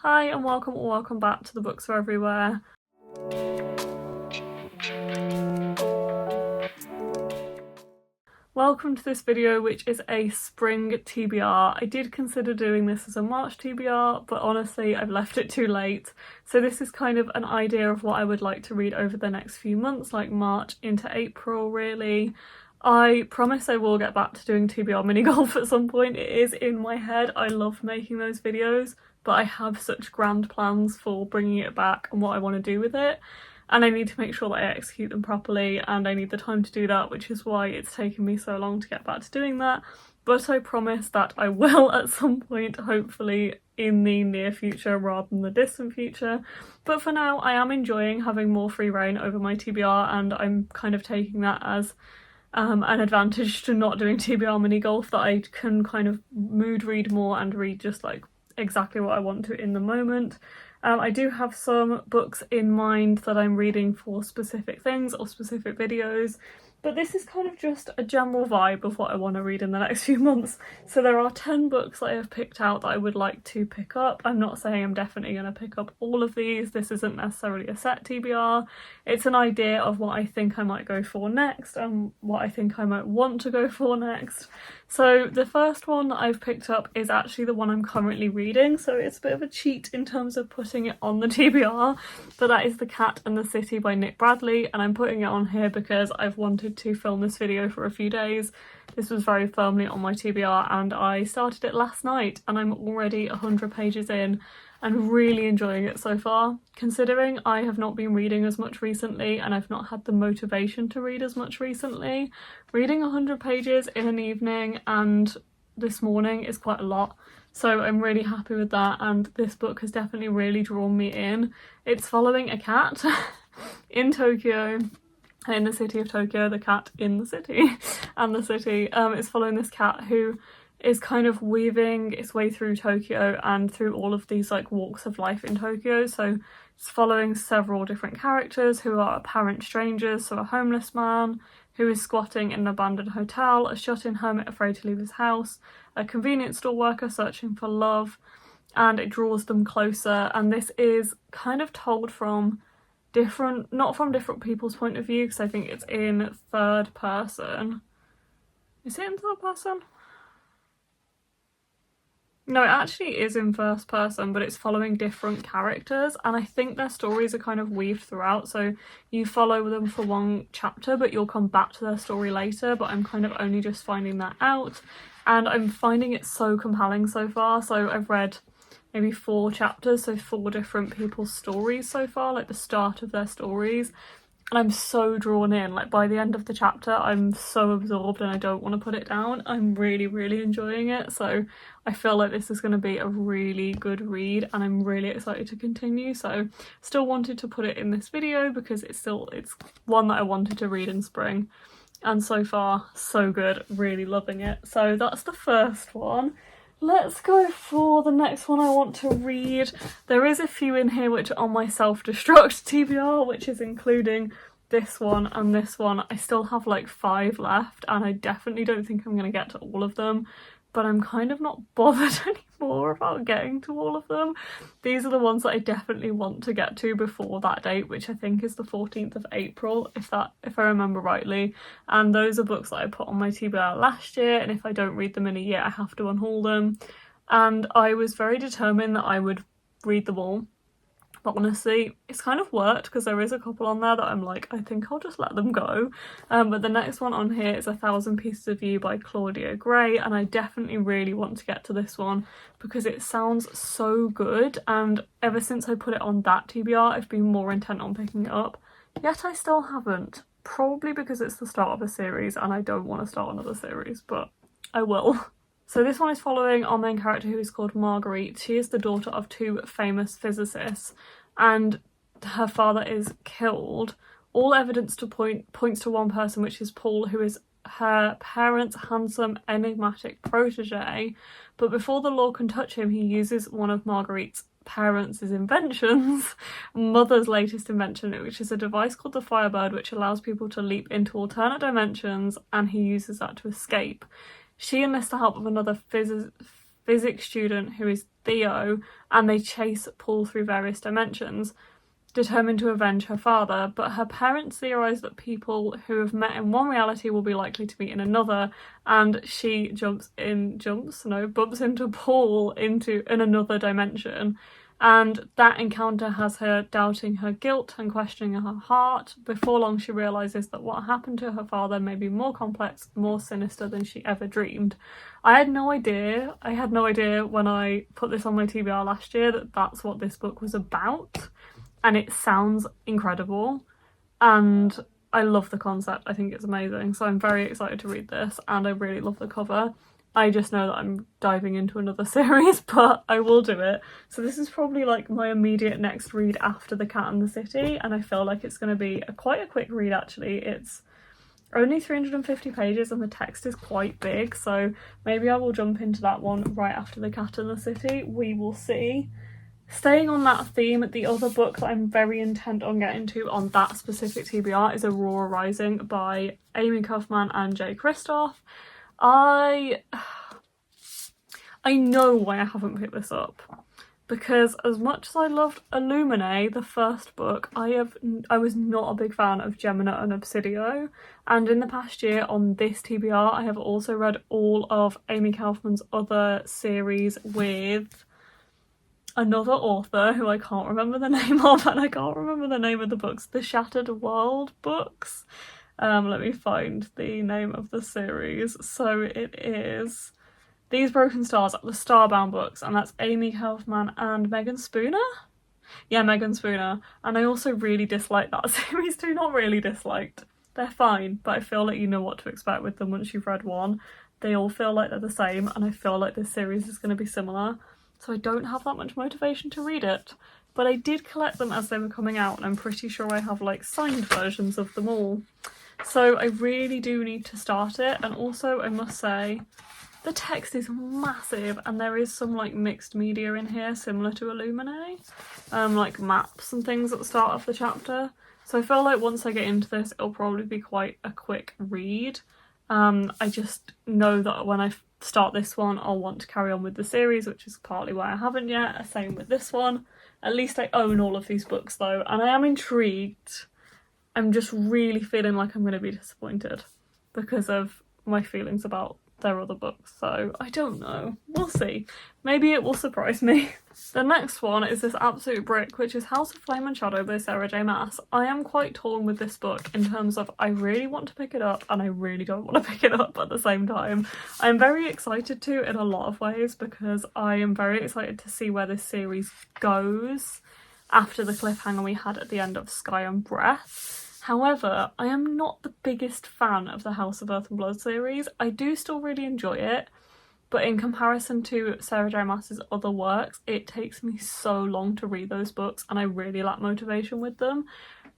Hi and welcome or welcome back to The Books Are Everywhere. Welcome to this video, which is a spring TBR. I did consider doing this as a March TBR, but honestly I've left it too late. So this is kind of an idea of what I would like to read over the next few months, like March into April really. I promise I will get back to doing TBR mini golf at some point. It is in my head. I love making those videos, but I have such grand plans for bringing it back and what I want to do with it. And I need to make sure that I execute them properly, and I need the time to do that, which is why it's taken me so long to get back to doing that. But I promise that I will at some point, hopefully in the near future rather than the distant future. But for now, I am enjoying having more free reign over my TBR, and I'm kind of taking that as an advantage to not doing TBR mini golf, that I can kind of mood read more and read just like exactly what I want to in the moment. I do have some books in mind that I'm reading for specific things or specific videos, but this is kind of just a general vibe of what I want to read in the next few months. So there are 10 books that I have picked out that I would like to pick up. I'm not saying I'm definitely going to pick up all of these. This isn't necessarily a set TBR. It's an idea of what I think I might go for next and what I think I might want to go for next. So the first one that I've picked up is actually the one I'm currently reading, so it's a bit of a cheat in terms of putting it on the TBR, but that is The Cat and the City by Nick Bradley, and I'm putting it on here because I've wanted to film this video for a few days. This was very firmly on my TBR and I started it last night, and I'm already 100 pages in and really enjoying it so far, considering I have not been reading as much recently and I've not had the motivation to read as much recently. Reading 100 pages in an evening and this morning is quite a lot, so I'm really happy with that, and this book has definitely really drawn me in. It's following a cat in Tokyo, in the city of Tokyo, the cat in the city and the city. It's following this cat who is kind of weaving its way through Tokyo and through all of these like walks of life in Tokyo. So it's following several different characters who are apparent strangers. So a homeless man who is squatting in an abandoned hotel, a shut-in hermit afraid to leave his house, a convenience store worker searching for love, and it draws them closer. And this is kind of told from not from different people's point of view, because I think it's in third person. Is it in third person? No, it actually is in first person, but it's following different characters, and I think their stories are kind of weaved throughout, so you follow them for one chapter but you'll come back to their story later, but I'm kind of only just finding that out, and I'm finding it so compelling so far. So I've read maybe 4 chapters, so 4 different people's stories so far, like the start of their stories, and I'm so drawn in. Like by the end of the chapter I'm so absorbed and I don't want to put it down. I'm really enjoying it, so I feel like this is going to be a really good read and I'm really excited to continue. So still wanted to put it in this video because it's one that I wanted to read in spring, and so far so good, really loving it. So that's the first one. Let's go for the next one I want to read. There is a few in here which are on my self-destruct TBR, which is including this one and this one. I still have like 5 left and I definitely don't think I'm going to get to all of them, but I'm kind of not bothered anymore about getting to all of them. These are the ones that I definitely want to get to before that date, which I think is the 14th of April, if I remember rightly. And those are books that I put on my TBR last year, and if I don't read them in a year I have to unhaul them. And I was very determined that I would read them all. But honestly, it's kind of worked because there is a couple on there that I'm like, I think I'll just let them go. But the next one on here is 1,000 Pieces of You by Claudia Gray, and I definitely really want to get to this one because it sounds so good, and ever since I put it on that TBR I've been more intent on picking it up, yet I still haven't. Probably because it's the start of a series and I don't want to start another series, but I will. So this one is following our main character, who is called Marguerite. She is the daughter of 2 famous physicists and her father is killed. All evidence points to one person, which is Paul, who is her parents' handsome, enigmatic protege. But before the law can touch him, he uses one of Marguerite's parents' inventions, mother's latest invention, which is a device called the Firebird, which allows people to leap into alternate dimensions, and he uses that to escape. She enlists the help of another physics student who is Theo, and they chase Paul through various dimensions, determined to avenge her father, but her parents theorise that people who have met in one reality will be likely to meet in another, and she bumps into Paul in another dimension. And that encounter has her doubting her guilt and questioning her heart. Before long, she realises that what happened to her father may be more complex, more sinister than she ever dreamed. I had no idea when I put this on my TBR last year that that's what this book was about. And it sounds incredible. And I love the concept. I think it's amazing. So I'm very excited to read this, and I really love the cover. I just know that I'm diving into another series, but I will do it. So this is probably like my immediate next read after The Cat and the City, and I feel like it's going to be quite a quick read actually. It's only 350 pages and the text is quite big, so maybe I will jump into that one right after The Cat and the City. We will see. Staying on that theme, the other book that I'm very intent on getting to on that specific TBR is Aurora Rising by Amy Kaufman and Jay Kristoff. I know why I haven't picked this up, because as much as I loved Illuminae, the first book, I was not a big fan of Gemina and Obsidio, and in the past year on this TBR I have also read all of Amy Kaufman's other series with another author who I can't remember the name of, and I can't remember the name of the books, the Shattered World books. Let me find the name of the series. So it is These Broken Stars, the Starbound books, and that's Amy Kaufman and Megan Spooner? Yeah, Megan Spooner. And I also really dislike that series too. Not really disliked. They're fine, but I feel like you know what to expect with them once you've read one. They all feel like they're the same, and I feel like this series is going to be similar. So I don't have that much motivation to read it. But I did collect them as they were coming out, and I'm pretty sure I have like signed versions of them all. So I really do need to start it, and also I must say the text is massive and there is some like mixed media in here similar to Illuminae, like maps and things at the start of the chapter. So I feel like once I get into this it'll probably be quite a quick read. I just know that when I start this one I'll want to carry on with the series, which is partly why I haven't yet. Same with this one. At least I own all of these books though, and I am intrigued. I'm just really feeling like I'm going to be disappointed because of my feelings about their other books, so I don't know. We'll see. Maybe it will surprise me. The next one is this absolute brick, which is House of Flame and Shadow by Sarah J Maas. I am quite torn with this book in terms of I really want to pick it up and I really don't want to pick it up at the same time. I'm very excited to in a lot of ways because I am very excited to see where this series goes after the cliffhanger we had at the end of Sky and Breath. However, I am not the biggest fan of the House of Earth and Blood series. I do still really enjoy it, but in comparison to Sarah J Maas's other works, it takes me so long to read those books and I really lack motivation with them.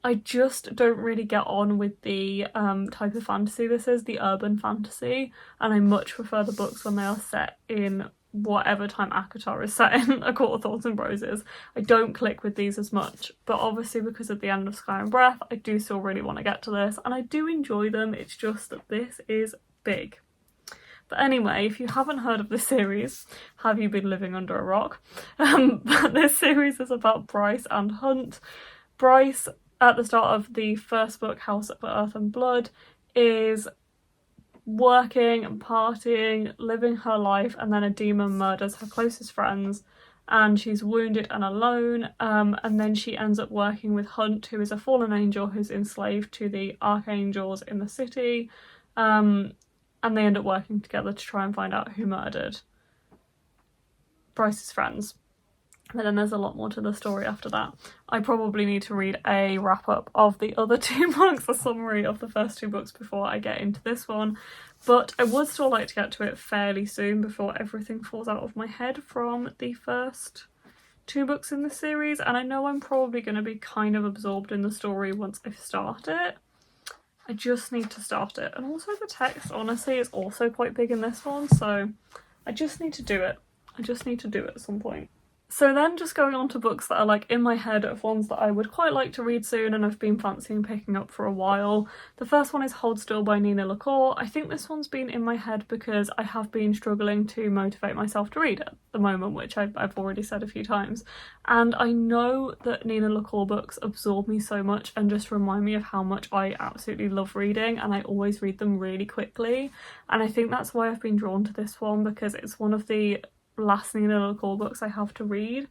I just don't really get on with the type of fantasy this is, the urban fantasy, and I much prefer the books when they are set in whatever time ACOTAR is set in, A Court of Thorns and Roses. I don't click with these as much, but obviously because of the end of Sky and Breath, I do still really want to get to this, and I do enjoy them. It's just that this is big. But anyway, if you haven't heard of this series, have you been living under a rock? But this series is about Bryce and Hunt. Bryce, at the start of the first book, House of Earth and Blood, is working and partying, living her life, and then a demon murders her closest friends and she's wounded and alone, and then she ends up working with Hunt, who is a fallen angel who's enslaved to the archangels in the city, and they end up working together to try and find out who murdered Bryce's friends. But then there's a lot more to the story after that. I probably need to read a wrap-up of the other two books, a summary of the first two books before I get into this one. But I would still like to get to it fairly soon before everything falls out of my head from the first two books in the series. And I know I'm probably going to be kind of absorbed in the story once I start it. I just need to start it. And also the text, honestly, is also quite big in this one. So I just need to do it. I just need to do it at some point. So then just going on to books that are like in my head of ones that I would quite like to read soon and I've been fancying picking up for a while. The first one is Hold Still by Nina LaCour. I think this one's been in my head because I have been struggling to motivate myself to read at the moment, which I've already said a few times. And I know that Nina LaCour books absorb me so much and just remind me of how much I absolutely love reading, and I always read them really quickly. And I think that's why I've been drawn to this one, because it's one of the last Nina LaCour books I have to read.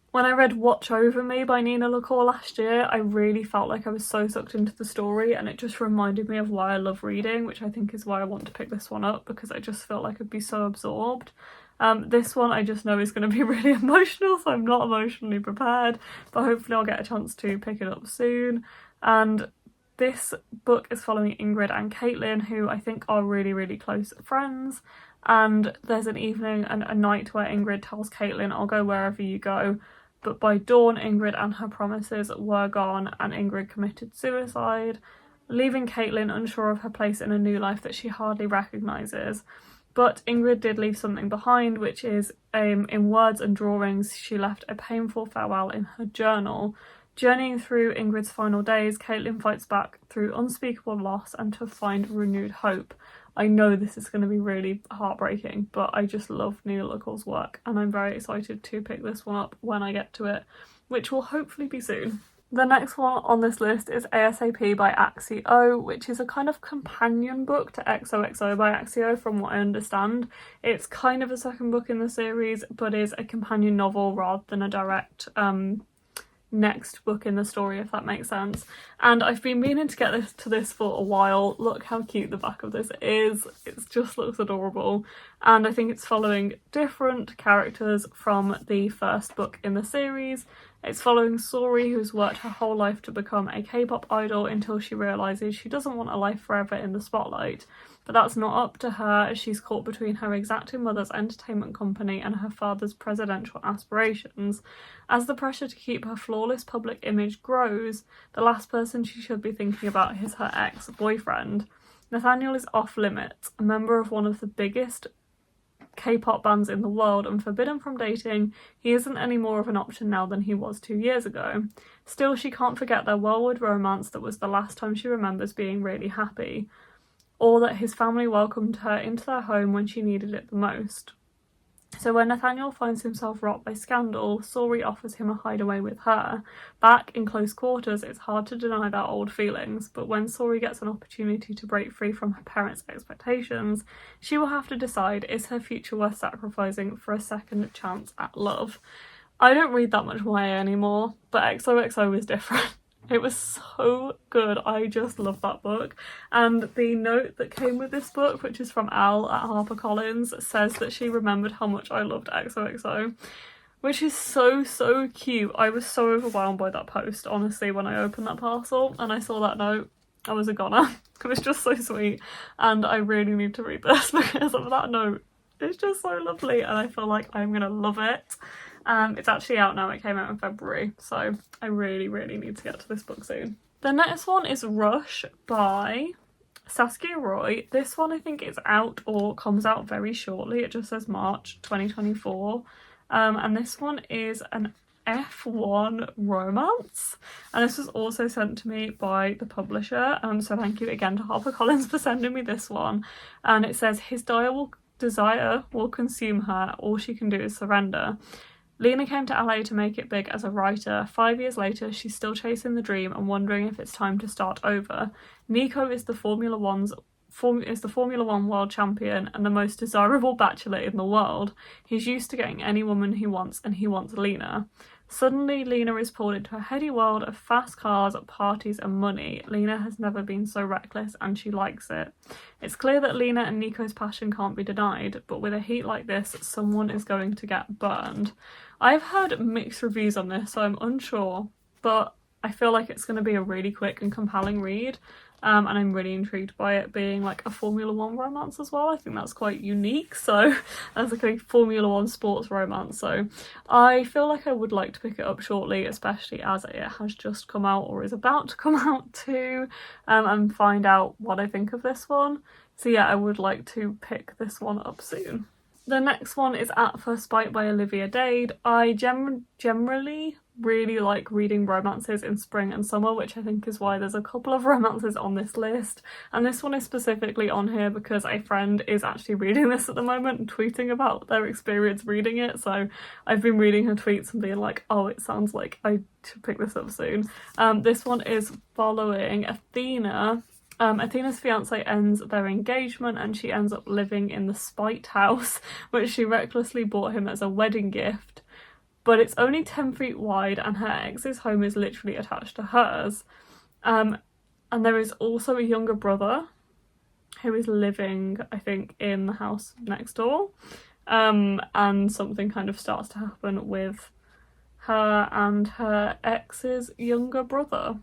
When I read Watch Over Me by Nina LaCour last year, I really felt like I was so sucked into the story, and it just reminded me of why I love reading, which I think is why I want to pick this one up, because I just felt like I'd be so absorbed. This one I just know is going to be really emotional, so I'm not emotionally prepared, but hopefully I'll get a chance to pick it up soon. And this book is following Ingrid and Caitlin, who I think are really, really close friends. And there's an evening and a night where Ingrid tells Caitlin, I'll go wherever you go. But by dawn, Ingrid and her promises were gone, and Ingrid committed suicide, leaving Caitlin unsure of her place in a new life that she hardly recognises. But Ingrid did leave something behind, which is, in words and drawings, she left a painful farewell in her journal. Journeying through Ingrid's final days, Caitlin fights back through unspeakable loss and to find renewed hope. I know this is going to be really heartbreaking, but I just love Nina LaCour's work, and I'm very excited to pick this one up when I get to it, which will hopefully be soon. The next one on this list is ASAP by Axio, which is a kind of companion book to XOXO by Axio from what I understand. It's kind of a second book in the series, but is a companion novel rather than a direct next book in the story, if that makes sense. And I've been meaning to get to this for a while. Look how cute the back of this is. It just looks adorable, and I think it's following different characters from the first book in the series. It's following Sori, who's worked her whole life to become a K-pop idol until she realises she doesn't want a life forever in the spotlight. But that's not up to her, as she's caught between her exacting mother's entertainment company and her father's presidential aspirations. As the pressure to keep her flawless public image grows, the last person she should be thinking about is her ex-boyfriend. Nathaniel is off limits, a member of one of the biggest K-pop bands in the world, and forbidden from dating. He isn't any more of an option now than he was 2 years ago. Still, she can't forget their whirlwind romance that was the last time she remembers being really happy, or that his family welcomed her into their home when she needed it the most. So when Nathaniel finds himself rocked by scandal, Sori offers him a hideaway with her. Back in close quarters, it's hard to deny their old feelings, but when Sori gets an opportunity to break free from her parents' expectations, she will have to decide, is her future worth sacrificing for a second chance at love? I don't read that much YA anymore, but XOXO was different. It was so good. I just love that book. And the note that came with this book, which is from Elle at HarperCollins, says that she remembered how much I loved XOXO, which is so cute. I was so overwhelmed by that post, honestly, when I opened that parcel and I saw that note. I was a goner. It was just so sweet, and I really need to read this because of that note. It's just so lovely, and I feel like I'm gonna love it. It's actually out now. It came out in February, so I really need to get to this book soon. The next one is Rush by Saskia Roy. This one I think is out or comes out very shortly. It just says March 2024. And this one is an F1 romance, and this was also sent to me by the publisher, so thank you again to HarperCollins for sending me this one. And it says, his desire will consume her, all she can do is surrender. Lena came to LA to make it big as a writer. 5 years later, she's still chasing the dream and wondering if it's time to start over. Nico is the Formula One world champion and the most desirable bachelor in the world. He's used to getting any woman he wants, and he wants Lena. Suddenly, Lena is pulled into a heady world of fast cars, parties and money. Lena has never been so reckless, and she likes it. It's clear that Lena and Nico's passion can't be denied, but with a heat like this, someone is going to get burned. I've heard mixed reviews on this, so I'm unsure, but I feel like it's going to be a really quick and compelling read. And I'm really intrigued by it being like a Formula One romance as well. I think that's quite unique. So that's like a Formula One sports romance. So I feel like I would like to pick it up shortly, especially as it has just come out or is about to come out too, and find out what I think of this one. So yeah, I would like to pick this one up soon. The next one is At First Bite by Olivia Dade. I generally really like reading romances in spring and summer, which I think is why there's a couple of romances on this list. And this one is specifically on here because a friend is actually reading this at the moment and tweeting about their experience reading it. So I've been reading her tweets and being like, oh, it sounds like I should pick this up soon. This one is following Athena. Athena's fiance ends their engagement and she ends up living in the Spite house, which she recklessly bought him as a wedding gift. But it's only 10 feet wide and her ex's home is literally attached to hers. And there is also a younger brother who is living, I think, in the house next door. And something kind of starts to happen with her and her ex's younger brother.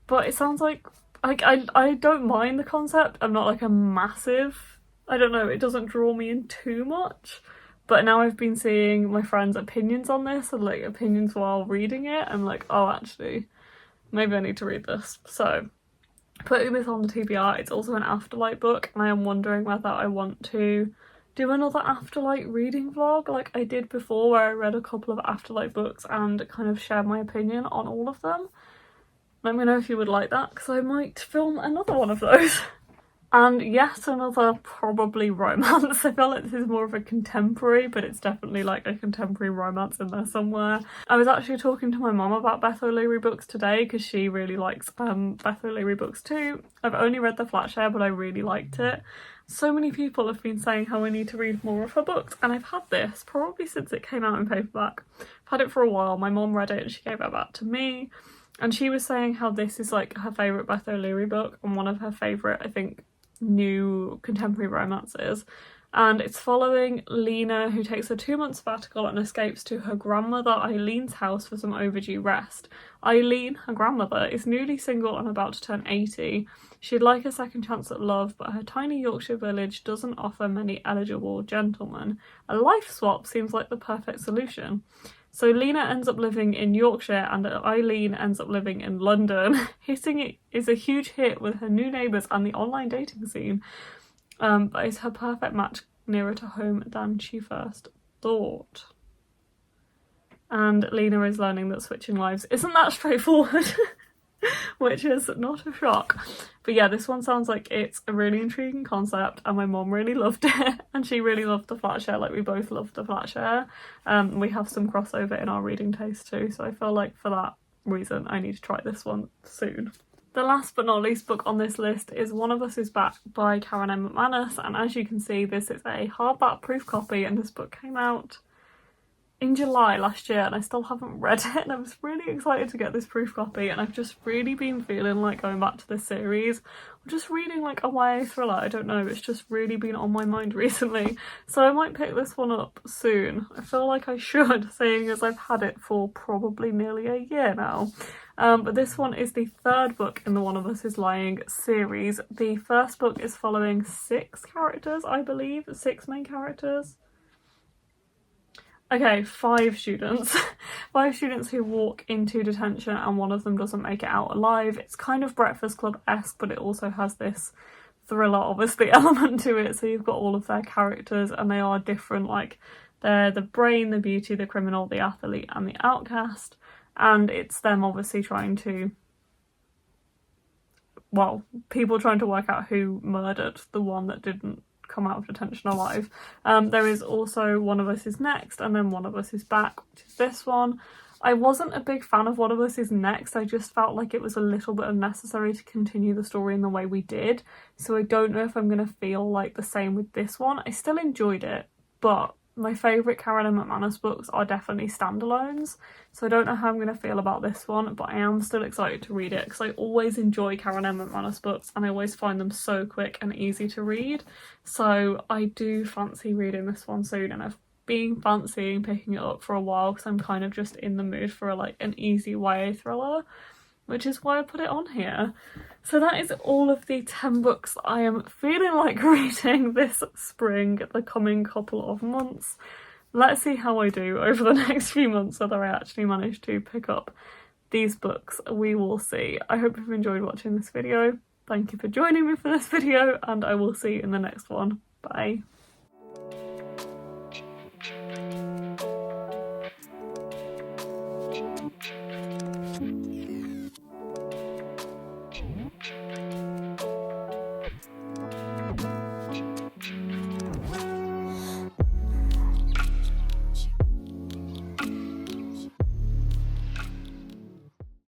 But it sounds like I don't mind the concept. I'm not like a massive, I don't know, it doesn't draw me in too much. But now I've been seeing my friends' opinions on this and like opinions while reading it. I'm like, oh, actually, maybe I need to read this. So putting this on the TBR, it's also an Afterlight book and I am wondering whether I want to do another Afterlight reading vlog like I did before, where I read a couple of Afterlight books and kind of shared my opinion on all of them. Let me know if you would like that, because I might film another one of those. And yet another probably romance. I feel like this is more of a contemporary, but it's definitely like a contemporary romance in there somewhere. I was actually talking to my mum about Beth O'Leary books today because she really likes Beth O'Leary books too. I've only read The Flatshare, but I really liked it. So many people have been saying how I need to read more of her books, and I've had this probably since it came out in paperback. I've had it for a while. My mum read it and she gave it back to me. And she was saying how this is like her favourite Beth O'Leary book and one of her favourite, I think, new contemporary romances. And it's following Lena, who takes a 2-month sabbatical and escapes to her grandmother Eileen's house for some overdue rest. Eileen, her grandmother, is newly single and about to turn 80. She'd like a second chance at love, but her tiny Yorkshire village doesn't offer many eligible gentlemen. A life swap seems like the perfect solution. So Lena ends up living in Yorkshire and Eileen ends up living in London. Hitting it is a huge hit with her new neighbours and the online dating scene. But it's her perfect match nearer to home than she first thought. And Lena is learning that switching lives isn't that straightforward. Which is not a shock. But yeah, this one sounds like it's a really intriguing concept and my mom really loved it and she really loved The Flatshare, like we both loved The Flatshare. We have some crossover in our reading taste too, so I feel like for that reason I need to try this one soon. The last but not least book on this list is One of Us Is Back by Karen M. McManus, and as you can see this is a hardback proof copy and this book came out in July last year and I still haven't read it, and I was really excited to get this proof copy, and I've just really been feeling like going back to this series or just reading like a YA thriller. I don't know, it's just really been on my mind recently, so I might pick this one up soon. I feel like I should, seeing as I've had it for probably nearly a year now. But this one is the third book in the One of Us Is Lying series. The first book is following 6 characters, I believe, 6 main characters. Okay, 5 students. 5 students who walk into detention and one of them doesn't make it out alive. It's kind of Breakfast Club-esque, but it also has this thriller, obviously, element to it. So you've got all of their characters and they are different, like they're the brain, the beauty, the criminal, the athlete and the outcast. And it's them obviously trying to, well, people trying to work out who murdered the one that didn't come out of detention alive. There is also One of Us Is Next and then One of Us Is Back, which is this one. I wasn't a big fan of One of Us Is Next. I just felt like it was a little bit unnecessary to continue the story in the way we did. So I don't know if I'm going to feel like the same with this one. I still enjoyed it, but my favourite Karen M. McManus books are definitely standalones, so I don't know how I'm going to feel about this one, but I am still excited to read it because I always enjoy Karen M. McManus books and I always find them so quick and easy to read. So I do fancy reading this one soon, and I've been fancying picking it up for a while because I'm kind of just in the mood for an easy YA thriller, which is why I put it on here. So that is all of the 10 books I am feeling like reading this spring, the coming couple of months. Let's see how I do over the next few months, whether I actually manage to pick up these books. We will see. I hope you've enjoyed watching this video. Thank you for joining me for this video, and I will see you in the next one. Bye.